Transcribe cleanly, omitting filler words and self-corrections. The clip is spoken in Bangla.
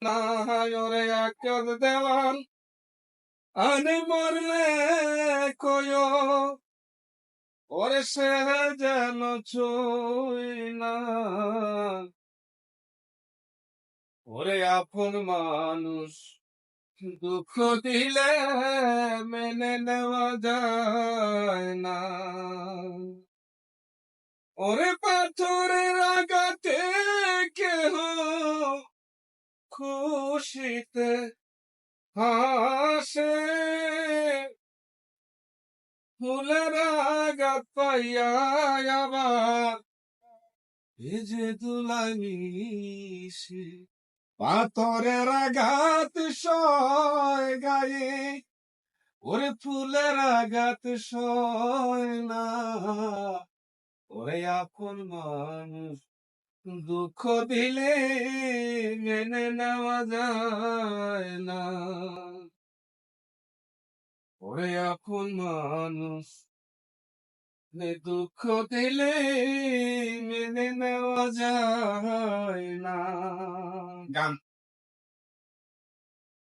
না ওরে আকাশ দেওয়ান আনে মরলে কয়ো ওরে সে যেন ছুঁই না ওরে আপন মানুষ দুঃখ দিলে মেনে নেওয়া যায় না ওরে পাথরের আঘাতে কেহ খুশিতে হাসে ফুলের আঘাত পাইয়া আবার এই যে দুলাই মিশে পাথরের আঘাত সয় গায়ে ওরে ফুলের আঘাত সয় না ওরে আপন মানুষ দুঃখ দিলে মেনে নেওয়া যায় না ওরে আপন মানুষ দুঃখ দিলে মেনে নেওয়া যায় না গান